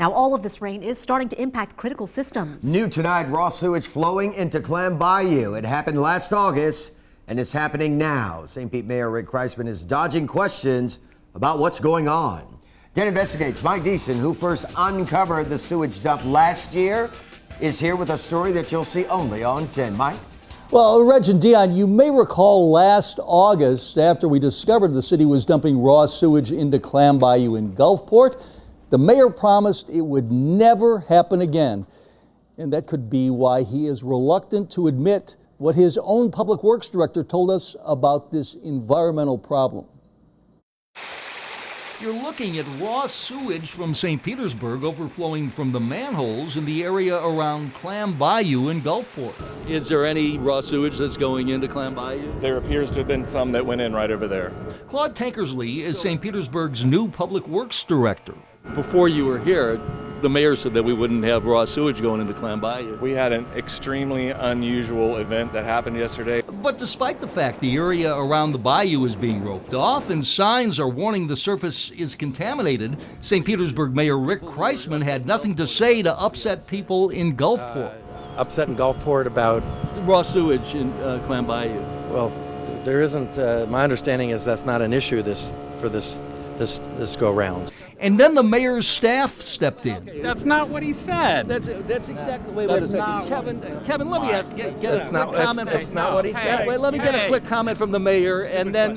Now, all of this rain is starting to impact critical systems. New tonight, raw sewage flowing into Clam Bayou. It happened last August and it's happening now. St. Pete Mayor Rick Kreisman is dodging questions about what's going on. 10 Investigates' Mike Deason, who first uncovered the sewage dump last year, is here with a story that you'll see only on 10. Mike? Well, Reg and Dion, you may recall last August, after we discovered the city was dumping raw sewage into Clam Bayou in Gulfport, the mayor promised it would never happen again. And that could be why he is reluctant to admit what his own public works director told us about this environmental problem. You're looking at raw sewage from St. Petersburg overflowing from the manholes in the area around Clam Bayou in Gulfport. Is there any raw sewage that's going into Clam Bayou? There appears to have been some that went in right over there. Claude Tankersley is St. Petersburg's new public works director. Before you were here, the mayor said that we wouldn't have raw sewage going into Clam Bayou. We had an extremely unusual event that happened yesterday. But despite the fact the area around the bayou is being roped off and signs are warning the surface is contaminated, St. Petersburg Mayor Rick Kreisman had nothing to say to upset people in Gulfport. Upset in Gulfport about The raw sewage in Clam Bayou. well, there isn't. My understanding is that's not an issue for this go round. And then the mayor's staff stepped in. That's not what he said. That's exactly. Wait a second, Kevin. Let me ask. Get That's a not. quick comment. That's not what he said. Wait, let me get a quick comment from the mayor, and then.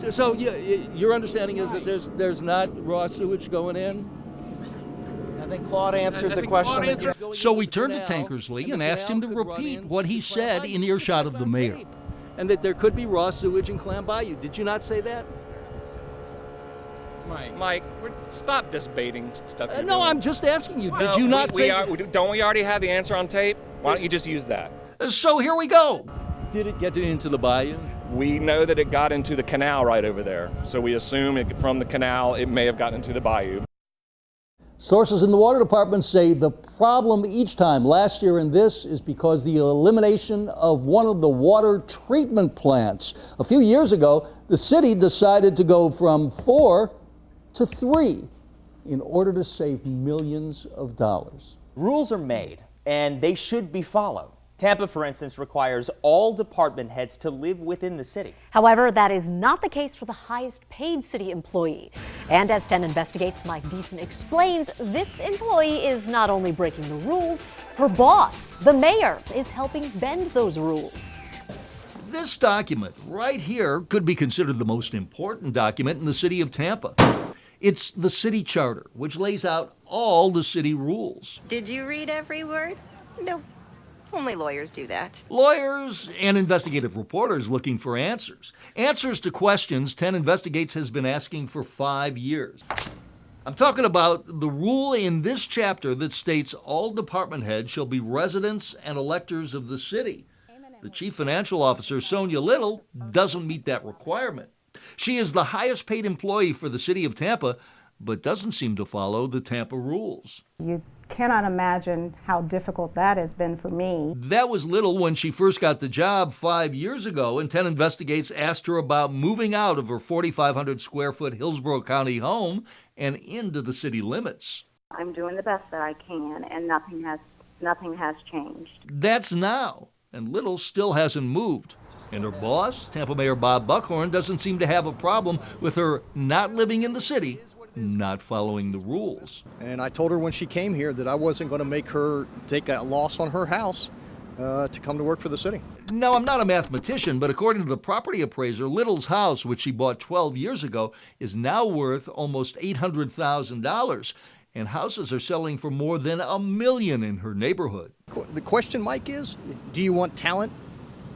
So your understanding is that there's not raw sewage going in? I think Claude answered the question. So we turned to Tankersley and asked him to repeat what he said in earshot of the mayor. And that there could be raw sewage in Clam Bayou. Did you not say that? Mike, stop this baiting stuff. You're No, doing. I'm just asking you. Did you not say? Don't we already have the answer on tape? Why don't you just use that? So here we go. Did it get into the bayou? We know that it got into the canal right over there. So we assume from the canal it may have gotten into the bayou. Sources in the water department say the problem each time, last year and this, is because the elimination of one of the water treatment plants. A few years ago, the city decided to go from 4 to 3 in order to save millions of dollars. Rules are made, and they should be followed. Tampa, for instance, requires all department heads to live within the city. However, that is not the case for the highest paid city employee. And as 10 Investigates' Mike Deason explains, this employee is not only breaking the rules, her boss, the mayor, is helping bend those rules. This document right here could be considered the most important document in the city of Tampa. It's the city charter, which lays out all the city rules. Did you read every word? No. Only lawyers do that. Lawyers and investigative reporters looking for answers. Answers to questions 10 Investigates has been asking for 5 years. I'm talking about the rule in this chapter that states all department heads shall be residents and electors of the city. The chief financial officer, Sonia Little, doesn't meet that requirement. She is the highest paid employee for the city of Tampa, but doesn't seem to follow the Tampa rules. You cannot imagine how difficult that has been for me. That was Little when she first got the job 5 years ago, and 10 Investigates asked her about moving out of her 4,500 square foot Hillsborough County home and into the city limits. I'm doing the best that I can, and nothing has changed. That's now, and Little still hasn't moved. And her boss, Tampa Mayor Bob Buckhorn, doesn't seem to have a problem with her not living in the city, not following the rules. And I told her when she came here that I wasn't going to make her take a loss on her house to come to work for the city. Now, I'm not a mathematician, but according to the property appraiser, Little's house, which she bought 12 years ago, is now worth almost $800,000. And houses are selling for more than $1 million in her neighborhood. The question, Mike, is do you want talent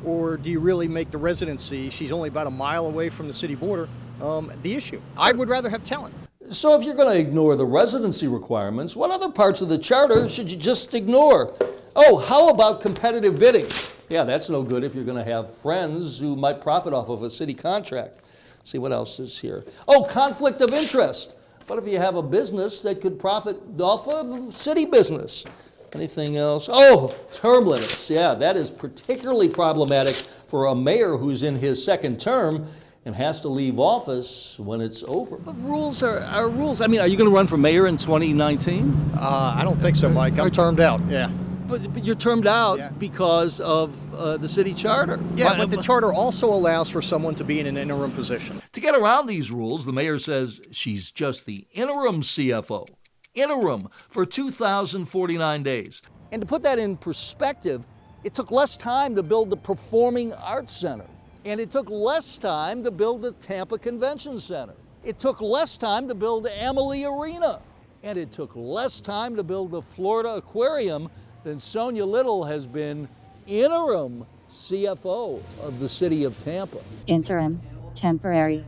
or do you really make the residency, she's only about a mile away from the city border, the issue? I would rather have talent. So if you're going to ignore the residency requirements, what other parts of the charter should you just ignore? Oh, how about competitive bidding? Yeah, that's no good if you're going to have friends who might profit off of a city contract. Let's see what else is here. Oh, conflict of interest. What if you have a business that could profit off of city business? Anything else? Oh, term limits. Yeah, that is particularly problematic for a mayor who's in his second term. and has to leave office when it's over. But rules are rules. I mean, are you going to run for mayor in 2019? I don't think so, Mike. I'm termed out. Yeah. But you're termed out because of the city charter. Yeah, but the charter also allows for someone to be in an interim position. To get around these rules, the mayor says she's just the interim CFO. Interim for 2,049 days. And to put that in perspective, it took less time to build the Performing Arts Center. And it took less time to build the Tampa Convention Center. It took less time to build the Amalie Arena. And it took less time to build the Florida Aquarium than Sonia Little has been interim CFO of the city of Tampa. Interim, temporary,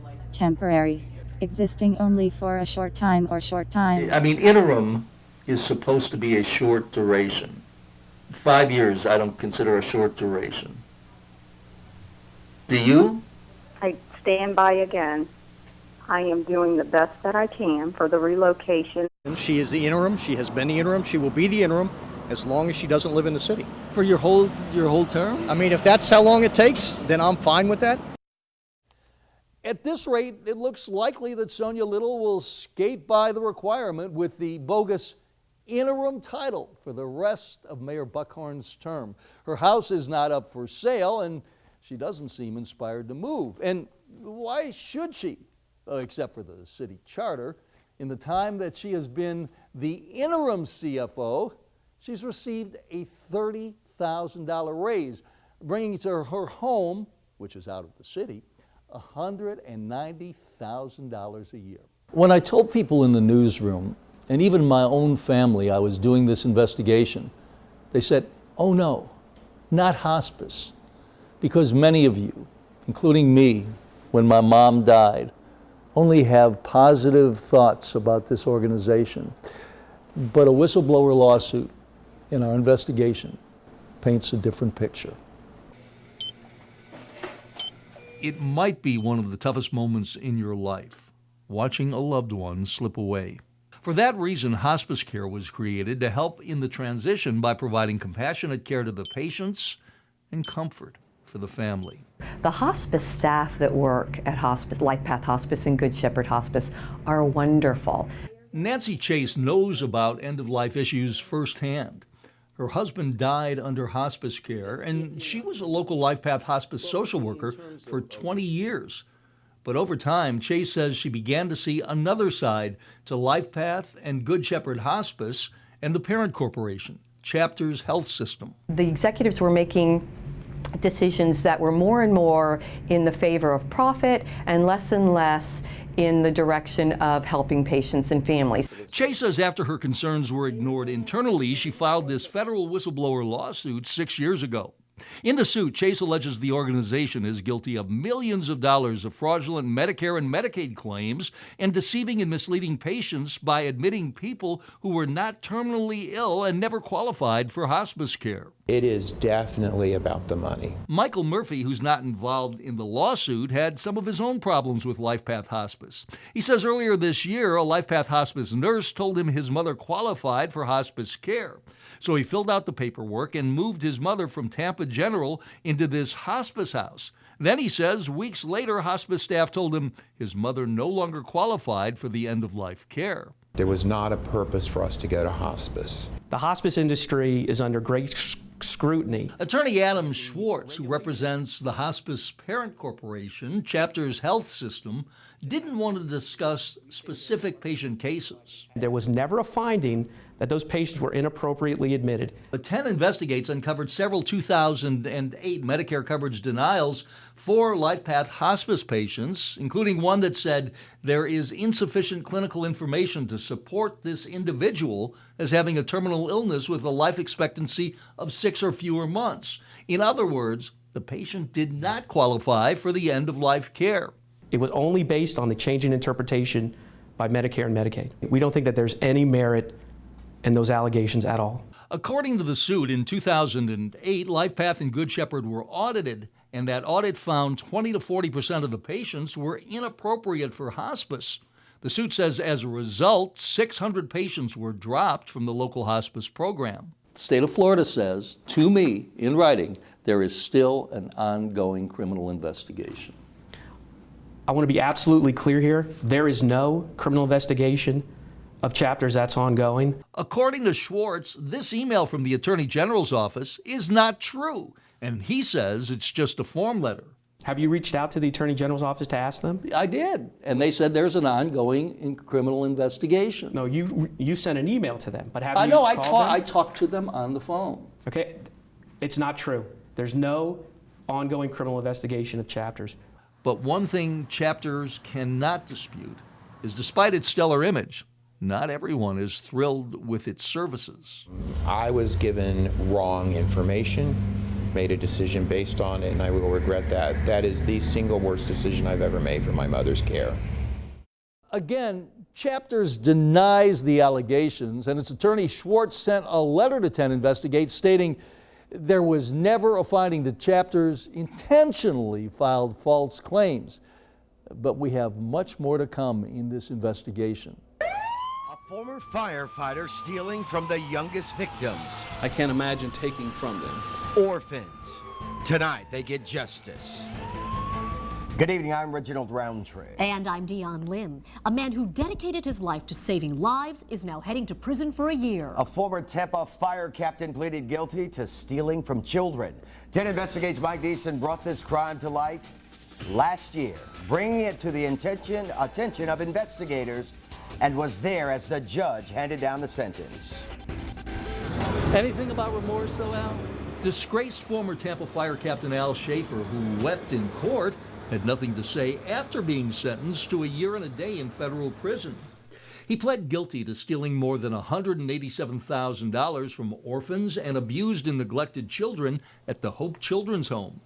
existing only for a short time or short times. I mean, interim is supposed to be a short duration. 5 years I don't consider a short duration. Do you? I stand by again. I am doing the best that I can for the relocation. She is the interim. She has been the interim. She will be the interim as long as she doesn't live in the city. For your whole term? I mean, if that's how long it takes, then I'm fine with that. At this rate, it looks likely that Sonia Little will skate by the requirement with the bogus interim title for the rest of Mayor Buckhorn's term. Her house is not up for sale, and she doesn't seem inspired to move. And why should she, except for the city charter? In the time that she has been the interim CFO, she's received a $30,000 raise, bringing to her home, which is out of the city, $190,000 a year. When I told people in the newsroom, and even my own family, I was doing this investigation, they said, "Oh no, not hospice." Because many of you, including me, when my mom died, only have positive thoughts about this organization. But a whistleblower lawsuit in our investigation paints a different picture. It might be one of the toughest moments in your life, watching a loved one slip away. For that reason, hospice care was created to help in the transition by providing compassionate care to the patients and comfort for the family. The hospice staff that work at hospice, Life Path Hospice and Good Shepherd Hospice, are wonderful. Nancy Chase knows about end-of-life issues firsthand. Her husband died under hospice care, and she was a local Life Path Hospice social worker for 20 years. But over time, Chase says she began to see another side to Life Path and Good Shepherd Hospice and the parent corporation, Chapters Health System. The executives were making decisions that were more and more in the favor of profit and less in the direction of helping patients and families. Chase says after her concerns were ignored internally, she filed this federal whistleblower lawsuit 6 years ago. In the suit, Chase alleges the organization is guilty of millions of dollars of fraudulent Medicare and Medicaid claims and deceiving and misleading patients by admitting people who were not terminally ill and never qualified for hospice care. It is definitely about the money. Michael Murphy, who's not involved in the lawsuit, had some of his own problems with Life Path Hospice. He says earlier this year, a Life Path Hospice nurse told him his mother qualified for hospice care. So he filled out the paperwork and moved his mother from Tampa General into this hospice house. Then he says weeks later, hospice staff told him his mother no longer qualified for the end-of-life care. There was not a purpose for us to go to hospice. The hospice industry is under great scrutiny. Attorney Adam Schwartz, who represents the Hospice Parent Corporation, Chapters Health System, didn't want to discuss specific patient cases. There was never a finding that those patients were inappropriately admitted. But 10 Investigates uncovered several 2008 Medicare coverage denials for Life Path hospice patients, including one that said there is insufficient clinical information to support this individual as having a terminal illness with a life expectancy of 6 or fewer months. In other words, the patient did not qualify for the end-of-life care. It was only based on the change in interpretation by Medicare and Medicaid. We don't think that there's any merit in those allegations at all. According to the suit, in 2008, Life Path and Good Shepherd were audited, and that audit found 20 to 40% of the patients were inappropriate for hospice. The suit says as a result, 600 patients were dropped from the local hospice program. The state of Florida says, to me, in writing, there is still an ongoing criminal investigation. I want to be absolutely clear here. There is no criminal investigation of chapters that's ongoing. According to Schwartz, this email from the Attorney General's office is not true, and he says it's just a form letter. Have you reached out to the Attorney General's office to ask them? I did, and they said there's an ongoing criminal investigation. No, you sent an email to them, but have I you know, called them? I talked to them on the phone. Okay, it's not true. There's no ongoing criminal investigation of chapters. But one thing chapters cannot dispute is, despite its stellar image, not everyone is thrilled with its services. I was given wrong information, made a decision based on it, and I will regret that. That is the single worst decision I've ever made for my mother's care. Again, Chapters denies the allegations, and its attorney Schwartz sent a letter to 10 Investigates stating there was never a finding that Chapters intentionally filed false claims. But we have much more to come in this investigation. A former firefighter stealing from the youngest victims. I can't imagine taking from them. Orphans. Tonight they get justice. Good evening, I'm Reginald Roundtree. And I'm Dion Lim. A man who dedicated his life to saving lives is now heading to prison for a year. A former Tampa fire captain pleaded guilty to stealing from children. 10 Investigates Mike Deason brought this crime to light last year, bringing it to the attention of investigators, and was there as the judge handed down the sentence. Anything about remorse, though, Al? Disgraced former Tampa fire captain Al Schaefer, who wept in court, had nothing to say after being sentenced to a year and a day in federal prison. He pled guilty to stealing more than $187,000 from orphans and abused and neglected children at the Hope Children's Home.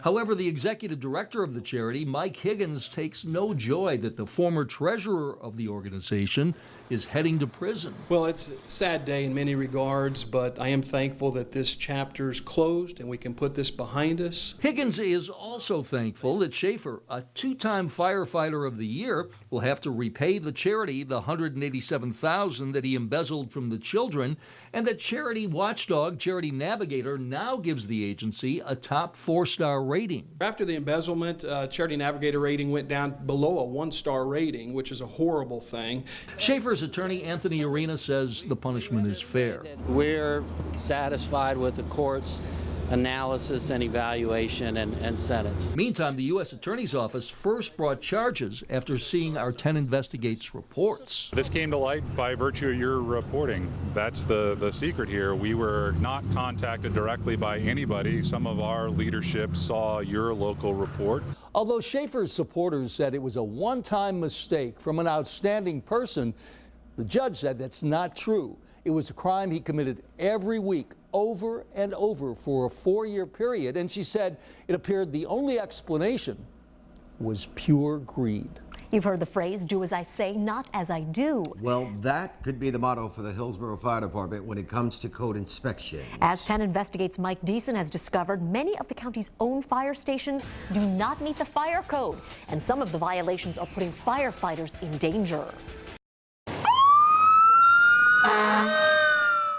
However, the executive director of the charity, Mike Higgins, takes no joy that the former treasurer of the organization is heading to prison. Well, it's a sad day in many regards, but I am thankful that this chapter's closed and we can put this behind us. Higgins is also thankful that Schaefer, a two-time firefighter of the year, will have to repay the charity the $187,000 that he embezzled from the children, and that charity watchdog Charity Navigator now gives the agency a top 4-star rating. After the embezzlement, Charity Navigator rating went down below a 1-star rating, which is a horrible thing. Schaefer's attorney, Anthony Arena, says the punishment is fair. We're satisfied with the court's analysis and evaluation and sentence. Meantime, the U.S. Attorney's Office first brought charges after seeing our 10 Investigates reports. This came to light by virtue of your reporting. That's the secret here. We were not contacted directly by anybody. Some of our leadership saw your local report. Although Schaefer's supporters said it was a one-time mistake from an outstanding person, the judge said that's not true. It was a crime he committed every week, over and over, for a 4-year period. And she said it appeared the only explanation was pure greed. You've heard the phrase, do as I say, not as I do. Well, that could be the motto for the Hillsborough Fire Department when it comes to code inspection. As 10 Investigates Mike Deason has discovered, many of the county's own fire stations do not meet the fire code, and some of the violations are putting firefighters in danger.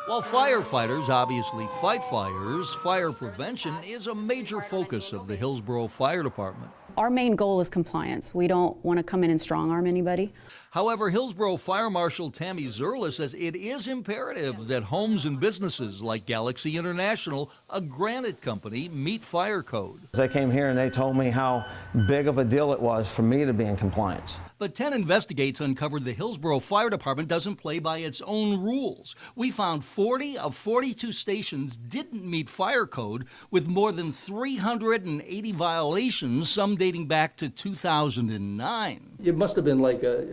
While firefighters obviously fight fires, fire prevention is a major focus of the Hillsborough Fire Department. Our main goal is compliance. We don't want to come in and strong-arm anybody. However, Hillsborough Fire Marshal Tammy Zerla says it is imperative that homes and businesses like Galaxy International, a Granite company, meet fire code. They came here and they told me how big of a deal it was for me to be in compliance. But 10 Investigates uncovered the Hillsborough Fire Department doesn't play by its own rules. We found 40 of 42 stations didn't meet fire code, with more than 380 violations, some dating back to 2009. It must have been like a,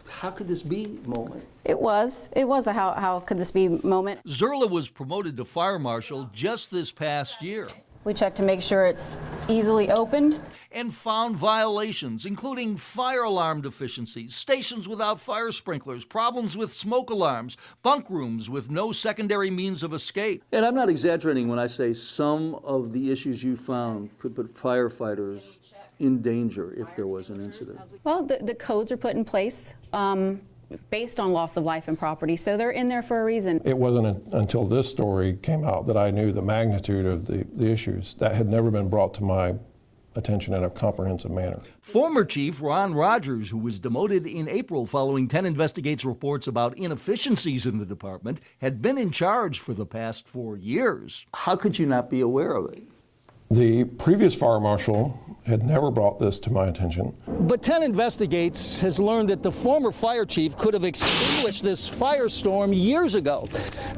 how could this be moment. It was a how could this be moment. Zerla was promoted to fire marshal just this past year. We checked to make sure it's easily opened. And found violations, including fire alarm deficiencies, stations without fire sprinklers, problems with smoke alarms, bunk rooms with no secondary means of escape. And I'm not exaggerating when I say some of the issues you found could put firefighters in danger if there was an incident. Well, the codes are put in place based on loss of life and property, so they're in there for a reason. It wasn't until this story came out that I knew the magnitude of the issues. That had never been brought to my attention in a comprehensive manner. Former Chief Ron Rogers, who was demoted in April following 10 Investigates reports about inefficiencies in the department, had been in charge for the past 4 years. How could you not be aware of it? The previous fire marshal had never brought this to my attention. But 10 Investigates has learned that the former fire chief could have extinguished this firestorm years ago.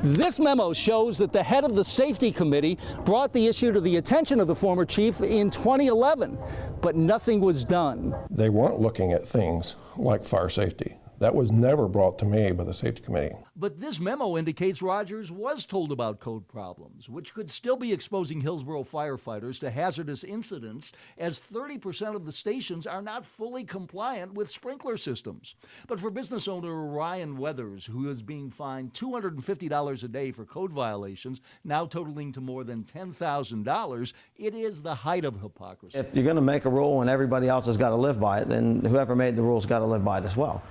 This memo shows that the head of the safety committee brought the issue to the attention of the former chief in 2011, but nothing was done. They weren't looking at things like fire safety. That was never brought to me by the safety committee. But this memo indicates Rogers was told about code problems, which could still be exposing Hillsborough firefighters to hazardous incidents, as 30% of the stations are not fully compliant with sprinkler systems. But for business owner Ryan Weathers, who is being fined $250 a day for code violations, now totaling to more than $10,000, it is the height of hypocrisy. If you're going to make a rule and everybody else has got to live by it, then whoever made the rule's got to live by it as well.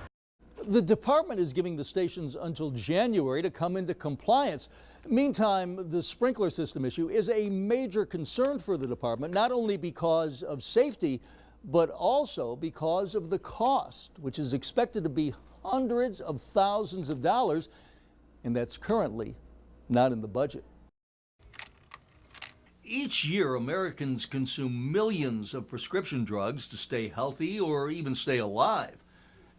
The department is giving the stations until January to come into compliance. Meantime, the sprinkler system issue is a major concern for the department, not only because of safety, but also because of the cost, which is expected to be hundreds of thousands of dollars, and that's currently not in the budget. Each year, Americans consume millions of prescription drugs to stay healthy or even stay alive.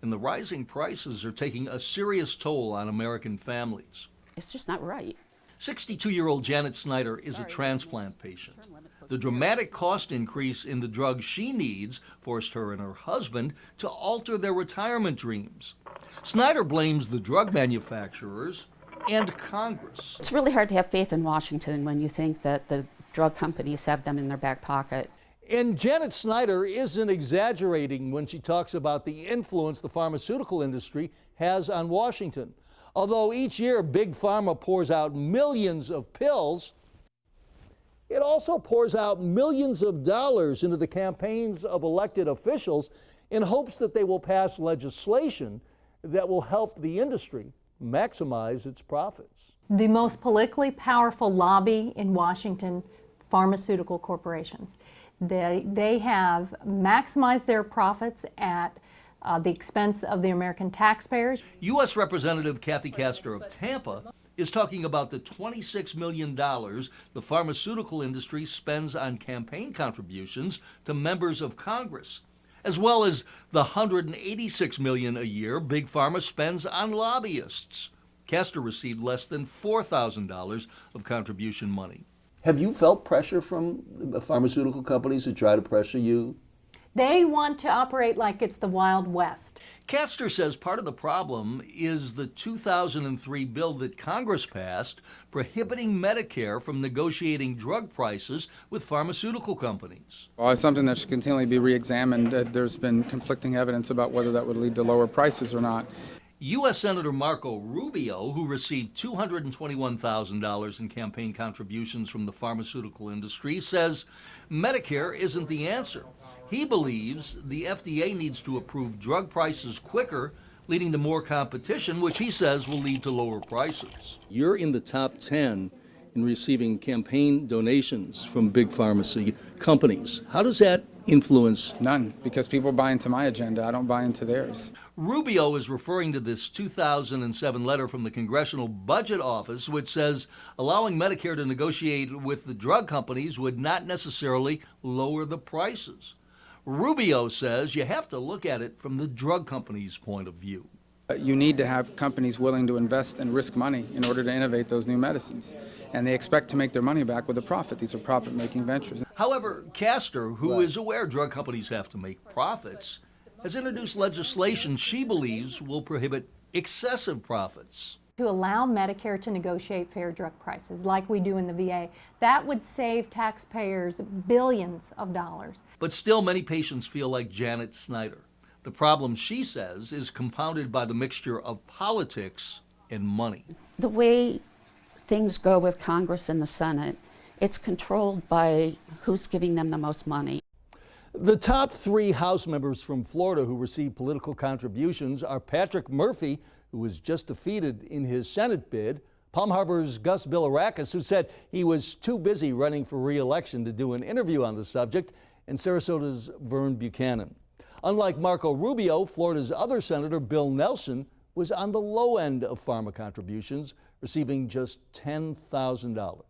And the rising prices are taking a serious toll on American families. It's just not right. 62-year-old Janet Snyder is a transplant patient. The dramatic cost increase in the drugs she needs forced her and her husband to alter their retirement dreams. Snyder blames the drug manufacturers and Congress. It's really hard to have faith in Washington when you think that the drug companies have them in their back pocket. And Janet Snyder isn't exaggerating when she talks about the influence the pharmaceutical industry has on Washington. Although each year Big Pharma pours out millions of pills, it also pours out millions of dollars into the campaigns of elected officials in hopes that they will pass legislation that will help the industry maximize its profits. The most politically powerful lobby in Washington, pharmaceutical corporations. They have maximized their profits at the expense of the American taxpayers. U.S. Representative Kathy Castor of Tampa is talking about the $26 million the pharmaceutical industry spends on campaign contributions to members of Congress, as well as the $186 million a year Big Pharma spends on lobbyists. Castor received less than $4,000 of contribution money. Have you felt pressure from pharmaceutical companies to try to pressure you? They want to operate like it's the Wild West. Castor says part of the problem is the 2003 bill that Congress passed prohibiting Medicare from negotiating drug prices with pharmaceutical companies. Well, it's something that should continually be re-examined. There's been conflicting evidence about whether that would lead to lower prices or not. U.S. Senator Marco Rubio, who received $221,000 in campaign contributions from the pharmaceutical industry, says Medicare isn't the answer. He believes the FDA needs to approve drug prices quicker, leading to more competition, which he says will lead to lower prices. You're in the top 10 in receiving campaign donations from big pharmacy companies. How does that influence? None, because people buy into my agenda. I don't buy into theirs. Rubio is referring to this 2007 letter from the Congressional Budget Office, which says allowing Medicare to negotiate with the drug companies would not necessarily lower the prices. Rubio says you have to look at it from the drug companies' point of view. You need to have companies willing to invest and risk money in order to innovate those new medicines. And they expect to make their money back with a profit. These are profit-making ventures. However, Castor, who is aware drug companies have to make profits, has introduced legislation she believes will prohibit excessive profits. To allow Medicare to negotiate fair drug prices like we do in the VA, that would save taxpayers billions of dollars. But still, many patients feel like Janet Snyder. The problem, she says, is compounded by the mixture of politics and money. The way things go with Congress and the Senate, it's controlled by who's giving them the most money. The top 3 House members from Florida who received political contributions are Patrick Murphy, who was just defeated in his Senate bid, Palm Harbor's Gus Bilirakis, who said he was too busy running for re-election to do an interview on the subject, and Sarasota's Vern Buchanan. Unlike Marco Rubio, Florida's other Senator Bill Nelson was on the low end of pharma contributions, receiving just $10,000.